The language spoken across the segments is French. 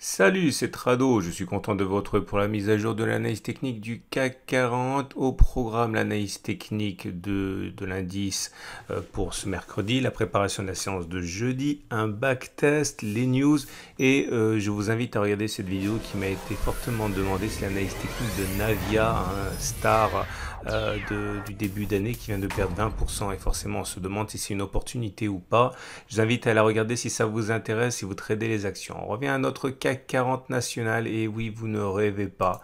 Salut, c'est Trado, je suis content de vous retrouver pour la mise à jour de l'analyse technique du CAC 40. Au programme, l'analyse technique de l'indice pour ce mercredi, la préparation de la séance de jeudi, un backtest, les news et je vous invite à regarder cette vidéo qui m'a été fortement demandée, c'est l'analyse technique de Navia, un star du début d'année qui vient de perdre 20% et forcément on se demande si c'est une opportunité ou pas. Je vous invite à la regarder si ça vous intéresse, si vous tradez les actions. On revient à notre CAC 40 national et oui, vous ne rêvez pas.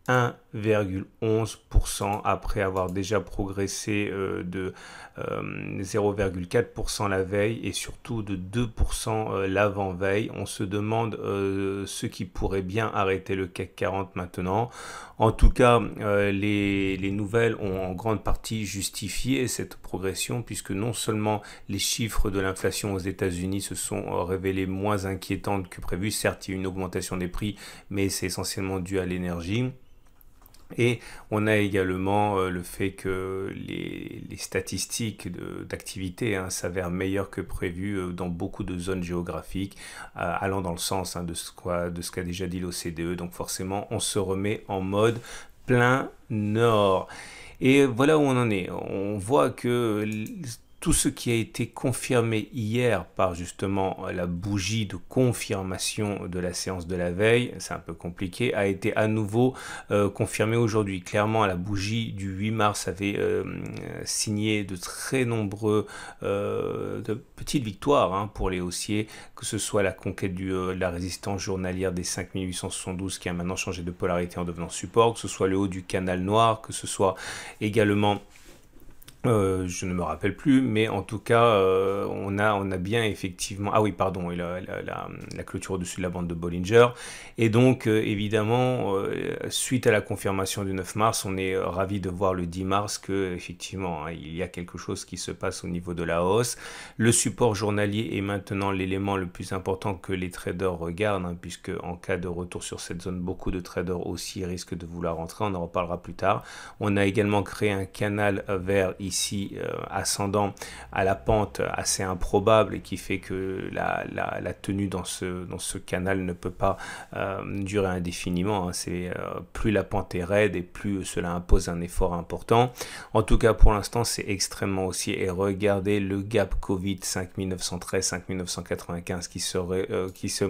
1,11% après avoir déjà progressé de 0,4% la veille et surtout de 2% l'avant-veille. On se demande ce qui pourrait bien arrêter le CAC 40 maintenant. En tout cas, les nouvelles ont en grande partie justifié cette progression puisque non seulement les chiffres de l'inflation aux États-Unis se sont révélés moins inquiétantes que prévu. Certes, il y a une augmentation des prix, mais c'est essentiellement dû à l'énergie. Et on a également le fait que les statistiques d'activité s'avèrent meilleures que prévu dans beaucoup de zones géographiques, allant dans le sens de ce qu'a déjà dit l'OCDE. Donc forcément, on se remet en mode plein nord. Et voilà où on en est. On voit que tout ce qui a été confirmé hier par justement la bougie de confirmation de la séance de la veille, c'est un peu compliqué, a été à nouveau confirmé aujourd'hui. Clairement, la bougie du 8 mars avait signé de très nombreux de petites victoires pour les haussiers, que ce soit la conquête de la résistance journalière des 5872 qui a maintenant changé de polarité en devenant support, que ce soit le haut du canal noir, que ce soit également je ne me rappelle plus, mais en tout cas, on a bien effectivement... Ah oui, pardon, et la clôture au-dessus de la bande de Bollinger. Et donc, évidemment, suite à la confirmation du 9 mars, on est ravi de voir le 10 mars que, effectivement, il y a quelque chose qui se passe au niveau de la hausse. Le support journalier est maintenant l'élément le plus important que les traders regardent, puisque en cas de retour sur cette zone, beaucoup de traders aussi risquent de vouloir rentrer. On en reparlera plus tard. On a également créé un canal vert ici ascendant à la pente assez improbable et qui fait que la tenue dans ce canal ne peut pas durer indéfiniment. C'est plus la pente est raide et plus cela impose un effort important. En tout cas, pour l'instant, c'est extrêmement haussier. Et regardez le gap Covid 5913-5995 qui se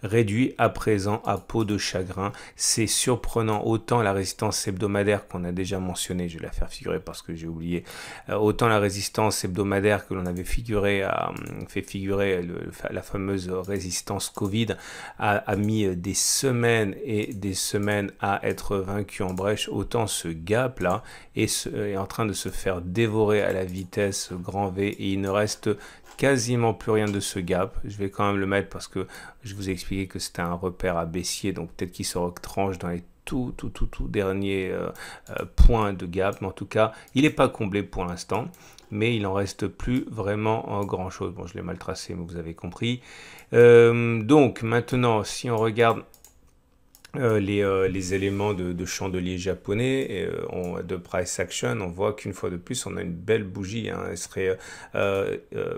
réduit à présent à peau de chagrin. C'est surprenant. Autant la résistance hebdomadaire qu'on a déjà mentionnée, je vais la faire figurer parce que j'ai oublié, autant la résistance hebdomadaire que l'on avait fait figurer la fameuse résistance Covid a mis des semaines et des semaines à être vaincu en brèche, autant ce gap là est en train de se faire dévorer à la vitesse grand V et il ne reste quasiment plus rien de ce gap. Je vais quand même le mettre parce que je vous ai expliqué que c'était un repère à baissier, donc peut-être qu'il se retranche dans les tout dernier point de gap, mais en tout cas il n'est pas comblé pour l'instant, mais il en reste plus vraiment grand chose. Bon, je l'ai mal tracé, mais vous avez compris. Donc maintenant, si on regarde les éléments de chandelier japonais de price action, on voit qu'une fois de plus on a une belle bougie. Elle serait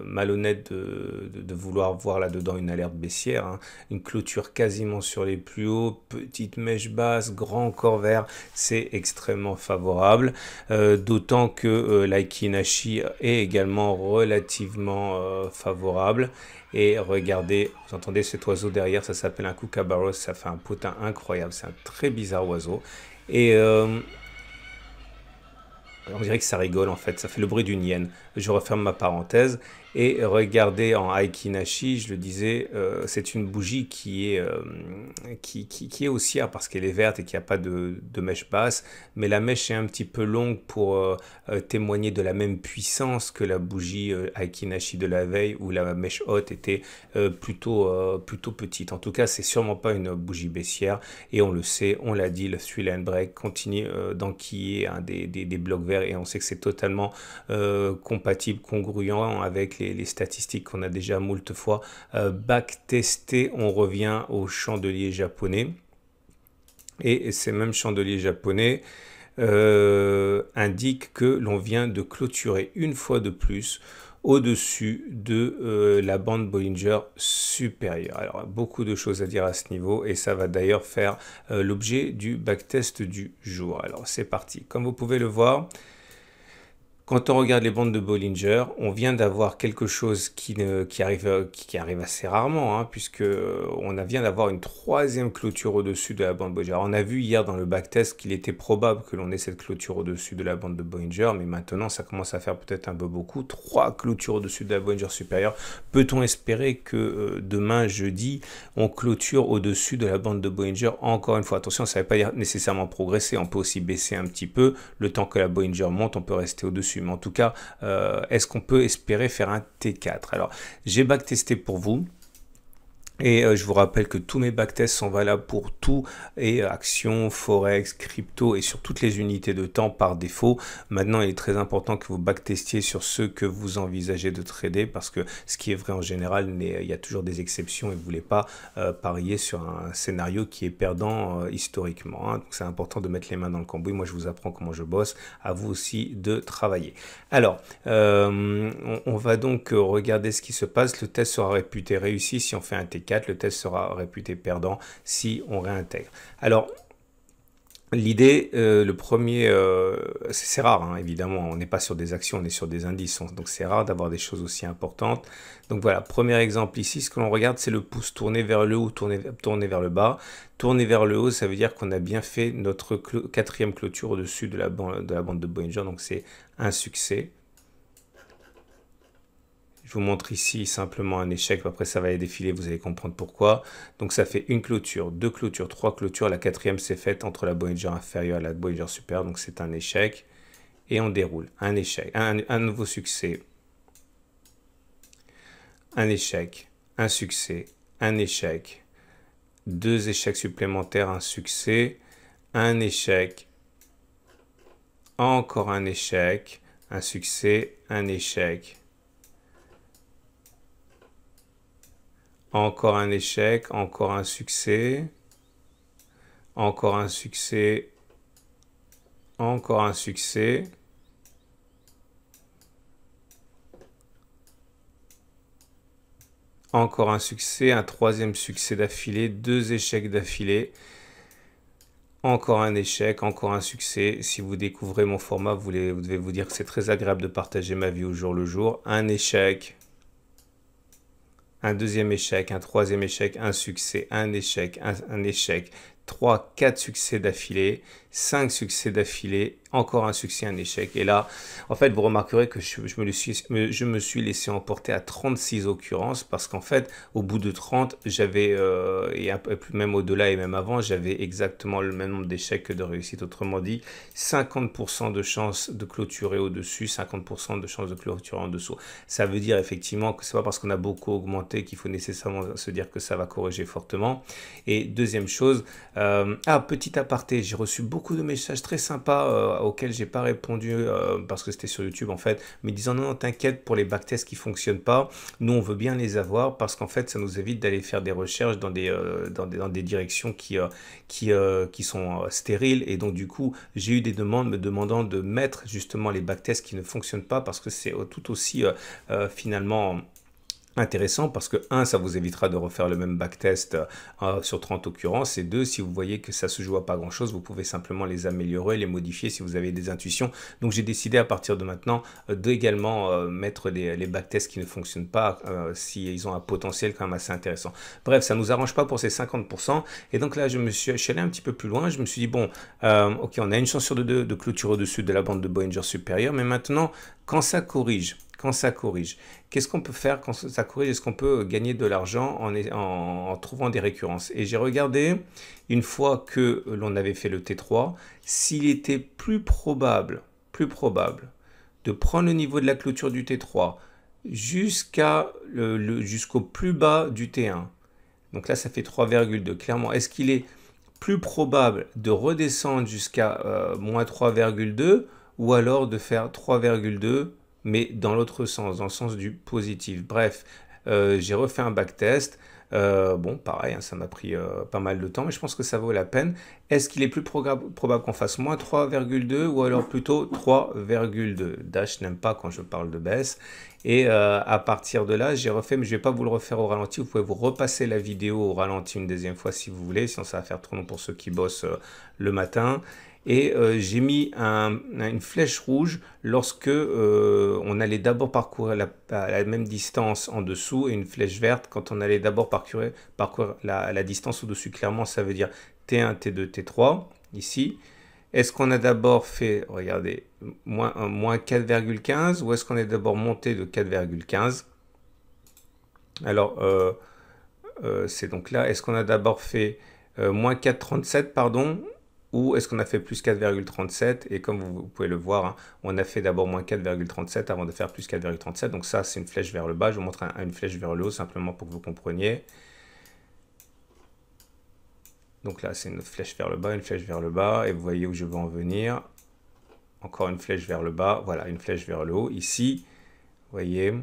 malhonnête de vouloir voir là-dedans une alerte baissière. Une clôture quasiment sur les plus hauts, petite mèche basse, grand corps vert, c'est extrêmement favorable. D'autant que l'Aiki Nashi est également relativement favorable. Et regardez, vous entendez cet oiseau derrière, ça s'appelle un kookaburra, ça fait un potin incroyable, c'est un très bizarre oiseau. Et on dirait que ça rigole en fait, ça fait le bruit d'une hyène. Je referme ma parenthèse. Et regardez en Aiki Nashi, je le disais, c'est une bougie qui est haussière parce qu'elle est verte et qu'il n'y a pas de mèche basse. Mais la mèche est un petit peu longue pour témoigner de la même puissance que la bougie Aiki Nashi de la veille où la mèche haute était plutôt petite. En tout cas, c'est sûrement pas une bougie baissière. Et on le sait, on l'a dit, le three line break continue d'enquiller des blocs verts et on sait que c'est totalement compatible, congruent avec les statistiques qu'on a déjà moult fois backtestées. On revient au chandelier japonais et ces mêmes chandeliers japonais indiquent que l'on vient de clôturer une fois de plus au-dessus de la bande Bollinger supérieure. Alors, beaucoup de choses à dire à ce niveau et ça va d'ailleurs faire l'objet du backtest du jour. Alors, c'est parti. Comme vous pouvez le voir, quand on regarde les bandes de Bollinger, on vient d'avoir quelque chose qui arrive assez rarement, hein, puisque vient d'avoir une troisième clôture au-dessus de la bande Bollinger. On a vu hier dans le backtest qu'il était probable que l'on ait cette clôture au-dessus de la bande de Bollinger, mais maintenant ça commence à faire peut-être un peu beaucoup. 3 clôtures au-dessus de la Bollinger supérieure. Peut-on espérer que demain, jeudi, on clôture au-dessus de la bande de Bollinger encore une fois? Attention, ça ne veut pas dire nécessairement progresser, on peut aussi baisser un petit peu. Le temps que la Bollinger monte, on peut rester au-dessus. Mais en tout cas, est-ce qu'on peut espérer faire un T4? Alors, j'ai backtesté pour vous. Et je vous rappelle que tous mes backtests sont valables pour tout et actions, forex, crypto et sur toutes les unités de temps par défaut. Maintenant, il est très important que vous backtestiez sur ceux que vous envisagez de trader parce que ce qui est vrai en général, il y a toujours des exceptions et vous ne voulez pas parier sur un scénario qui est perdant historiquement, hein. Donc c'est important de mettre les mains dans le cambouis. Moi, je vous apprends comment je bosse. À vous aussi de travailler. Alors, on va donc regarder ce qui se passe. Le test sera réputé réussi si on fait un T4. Le test sera réputé perdant si on réintègre. Alors, l'idée, le premier, c'est rare, hein, évidemment, on n'est pas sur des actions, on est sur des indices, donc c'est rare d'avoir des choses aussi importantes. Donc voilà, premier exemple ici, ce que l'on regarde, c'est le pouce tourné vers le haut, tourné vers le bas. Tourné vers le haut, ça veut dire qu'on a bien fait notre quatrième clôture au-dessus de la bande de Bollinger, donc c'est un succès. Je vous montre ici simplement un échec, après ça va défiler, vous allez comprendre pourquoi. Donc ça fait une clôture, 2 clôtures, 3 clôtures, la quatrième s'est faite entre la Bollinger inférieure et la Bollinger supérieure, donc c'est un échec. Et on déroule, un échec, un nouveau succès, un échec, un succès, un échec, 2 échecs supplémentaires, un succès, un échec, encore un échec, un succès, un échec. Encore un échec, encore un succès, encore un succès, encore un succès, encore un succès, un troisième succès d'affilée, 2 échecs d'affilée, encore un échec, encore un succès. Si vous découvrez mon format, vous devez vous dire que c'est très agréable de partager ma vie au jour le jour. Un échec. Un deuxième échec, un troisième échec, un succès, un échec, un échec, 3, 4 succès d'affilée, 5 succès d'affilée, encore un succès, un échec. Et là, en fait, vous remarquerez que je me suis laissé emporter à 36 occurrences parce qu'en fait, au bout de 30, j'avais, et un peu plus même au-delà et même avant, j'avais exactement le même nombre d'échecs que de réussites. Autrement dit, 50% de chances de clôturer au-dessus, 50% de chances de clôturer en dessous. Ça veut dire effectivement que c'est pas parce qu'on a beaucoup augmenté qu'il faut nécessairement se dire que ça va corriger fortement. Et deuxième chose, petit aparté, j'ai reçu beaucoup de messages très sympas auxquels j'ai pas répondu parce que c'était sur YouTube en fait, mais disant non, t'inquiète pour les backtests qui fonctionnent pas, nous on veut bien les avoir parce qu'en fait ça nous évite d'aller faire des recherches dans des directions qui sont stériles et donc du coup j'ai eu des demandes me demandant de mettre justement les backtests qui ne fonctionnent pas parce que c'est tout aussi finalement intéressant parce que 1, ça vous évitera de refaire le même backtest sur 30 occurrences et 2, si vous voyez que ça se joue à pas grand chose, vous pouvez simplement les améliorer, les modifier si vous avez des intuitions. Donc j'ai décidé à partir de maintenant d'également mettre les backtests qui ne fonctionnent pas si ils ont un potentiel quand même assez intéressant. Bref, ça nous arrange pas pour ces 50% et donc là je suis allé un petit peu plus loin, je me suis dit bon, ok, on a une chance sur 2 de clôture au-dessus de la bande de Bollinger supérieure, mais maintenant quand ça corrige, qu'est-ce qu'on peut faire quand ça corrige? Est-ce qu'on peut gagner de l'argent en trouvant des récurrences? Et j'ai regardé, une fois que l'on avait fait le T3, s'il était plus probable de prendre le niveau de la clôture du T3 jusqu'au plus bas du T1. Donc là, ça fait 3,2. Clairement, est-ce qu'il est plus probable de redescendre jusqu'à moins 3,2 ou alors de faire 3,2 mais dans l'autre sens, dans le sens du positif. Bref, j'ai refait un backtest. Bon, pareil, hein, ça m'a pris pas mal de temps, mais je pense que ça vaut la peine. Est-ce qu'il est plus probable qu'on fasse moins 3,2 ou alors plutôt 3,2? Dash n'aime pas quand je parle de baisse. Et à partir de là, j'ai refait, mais je ne vais pas vous le refaire au ralenti. Vous pouvez vous repasser la vidéo au ralenti une deuxième fois si vous voulez, sinon ça va faire trop long pour ceux qui bossent le matin. Et j'ai mis une flèche rouge lorsque on allait d'abord parcourir la même distance en dessous, et une flèche verte quand on allait d'abord parcourir la distance au-dessus. Clairement, ça veut dire T1, T2, T3, ici. Est-ce qu'on a d'abord fait, regardez, moins 4,15, ou est-ce qu'on est d'abord monté de 4,15? Alors, c'est donc là, est-ce qu'on a d'abord fait moins 4,37, pardon, ou est-ce qu'on a fait plus 4,37? Et comme vous pouvez le voir, hein, on a fait d'abord moins 4,37 avant de faire plus 4,37. Donc ça, c'est une flèche vers le bas. Je vous montre une flèche vers le haut, simplement pour que vous compreniez. Donc là, c'est une flèche vers le bas, une flèche vers le bas. Et vous voyez où je veux en venir. Encore une flèche vers le bas. Voilà, une flèche vers le haut. Ici, vous voyez.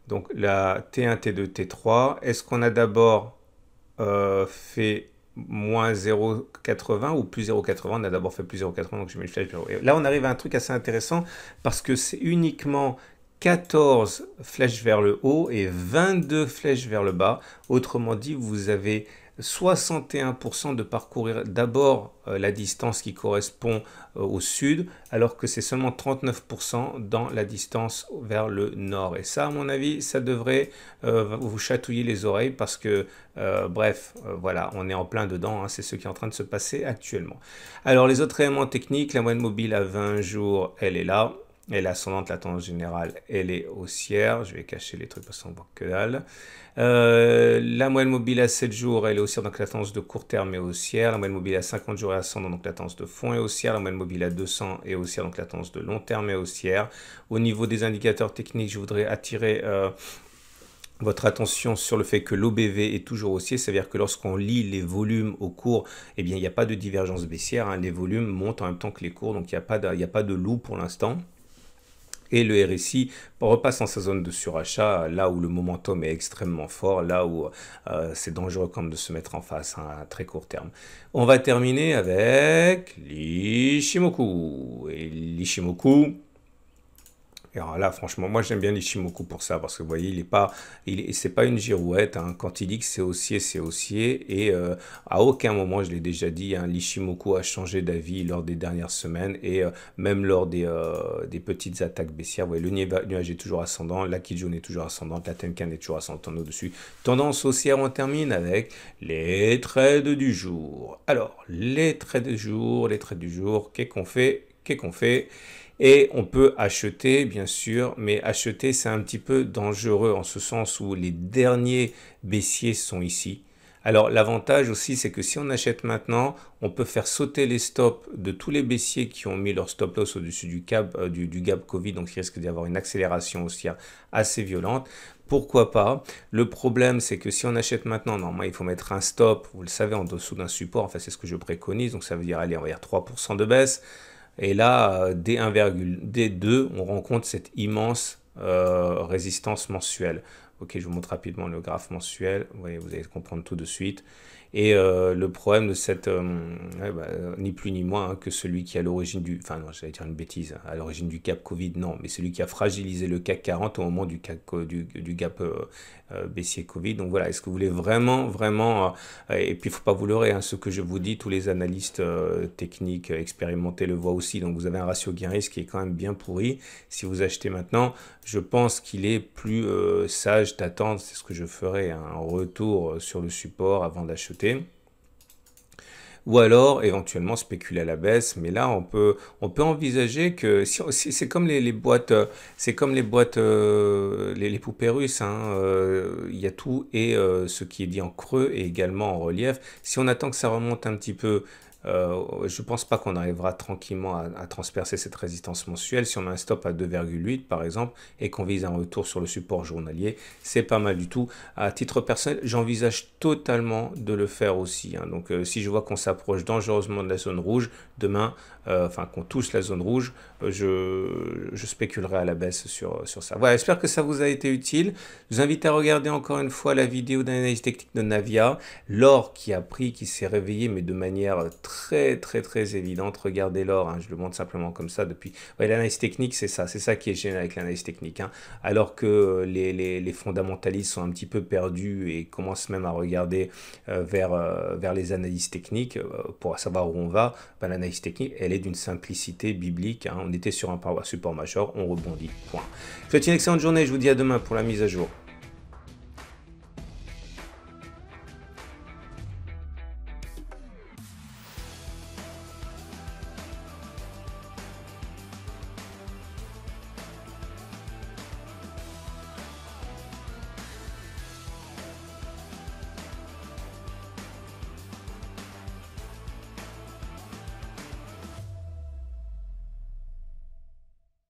Donc la T1, T2, T3. Est-ce qu'on a d'abord fait moins 0,80 ou plus 0,80? On a d'abord fait plus 0,80, donc je mets une flèche vers le haut. Et là, on arrive à un truc assez intéressant parce que c'est uniquement 14 flèches vers le haut et 22 flèches vers le bas. Autrement dit, vous avez 61% de parcourir d'abord la distance qui correspond au sud, alors que c'est seulement 39% dans la distance vers le nord. Et ça, à mon avis, ça devrait vous chatouiller les oreilles parce que, bref, voilà, on est en plein dedans, hein, c'est ce qui est en train de se passer actuellement. Alors, les autres éléments techniques, la moyenne mobile à 20 jours, elle est là. Elle est ascendante, la tendance générale, elle est haussière. Je vais cacher les trucs parce qu'on voit que dalle. La moyenne mobile à 7 jours, elle est haussière, donc la tendance de court terme est haussière. La moyenne mobile à 50 jours est ascendante, donc la tendance de fond est haussière. La moyenne mobile à 200 est haussière, donc la tendance de long terme est haussière. Au niveau des indicateurs techniques, je voudrais attirer votre attention sur le fait que l'OBV est toujours haussier, c'est-à-dire que lorsqu'on lit les volumes au cours, eh bien, il n'y a pas de divergence baissière, hein. Les volumes montent en même temps que les cours, donc il n'y a pas de loup pour l'instant. Et le RSI repasse en sa zone de surachat, là où le momentum est extrêmement fort, là où c'est dangereux comme de se mettre en face, hein, à très court terme. On va terminer avec l'Ishimoku. Et l'Ishimoku, alors là, franchement, moi j'aime bien l'Ishimoku pour ça, parce que vous voyez, c'est pas une girouette, hein. Quand il dit que c'est haussier, c'est haussier. Et à aucun moment, je l'ai déjà dit, hein, l'Ishimoku a changé d'avis lors des dernières semaines et même lors des petites attaques baissières. Vous voyez, le nuage est toujours ascendant, la Kijun est toujours ascendante, la Tenkan est toujours ascendante au-dessus. Tendance haussière, on termine avec les trades du jour. Alors, les trades du jour, qu'est-ce qu'on fait? Et on peut acheter, bien sûr, mais acheter, c'est un petit peu dangereux en ce sens où les derniers baissiers sont ici. Alors, l'avantage aussi, c'est que si on achète maintenant, on peut faire sauter les stops de tous les baissiers qui ont mis leur stop loss au-dessus du gap Covid, donc il risque d'y avoir une accélération haussière assez violente. Pourquoi pas? Le problème, c'est que si on achète maintenant, normalement, il faut mettre un stop, vous le savez, en dessous d'un support. Enfin, c'est ce que je préconise, donc ça veut dire, allez, on va dire 3% de baisse. Et là, dès 2, on rencontre cette immense résistance mensuelle. Ok, je vous montre rapidement le graphe mensuel. Vous voyez, vous allez comprendre tout de suite. Et le problème de cette, ni plus ni moins, hein, que celui qui est à l'origine du, enfin non, j'allais dire une bêtise, à l'origine du gap Covid, non, mais celui qui a fragilisé le CAC 40 au moment du gap baissier Covid. Donc voilà, est-ce que vous voulez vraiment, et puis il ne faut pas vous leurrer, hein, ce que je vous dis, tous les analystes techniques expérimentés le voient aussi. Donc vous avez un ratio gain-risque qui est quand même bien pourri. Si vous achetez maintenant, je pense qu'il est plus sage d'attendre, c'est ce que je ferai, hein, un retour sur le support avant d'acheter. Ou alors éventuellement spéculer à la baisse, mais là on peut envisager que c'est comme les boîtes, c'est comme les boîtes, les poupées russes, hein, il y a tout et ce qui est dit en creux et également en relief. Si on attend que ça remonte un petit peu, je ne pense pas qu'on arrivera tranquillement à transpercer cette résistance mensuelle. Si on met un stop à 2,8 par exemple et qu'on vise un retour sur le support journalier, c'est pas mal du tout. À titre personnel, j'envisage totalement de le faire aussi, hein. Donc si je vois qu'on s'approche dangereusement de la zone rouge, demain, enfin qu'on touche la zone rouge, je spéculerai à la baisse sur ça. Voilà, j'espère que ça vous a été utile. Je vous invite à regarder encore une fois la vidéo d'analyse technique de Navia. L'or qui s'est réveillé mais de manière très très évidente. Regardez l'or, hein, je le montre simplement comme ça depuis. Ouais, l'analyse technique, c'est ça qui est génial avec l'analyse technique, hein. Alors que les fondamentalistes sont un petit peu perdus et commencent même à regarder vers les analyses techniques pour savoir où on va, ben, l'analyse technique, elle est d'une simplicité biblique, hein. On était sur un support majeur, on rebondit. Point. Je vous souhaite une excellente journée, je vous dis à demain pour la mise à jour.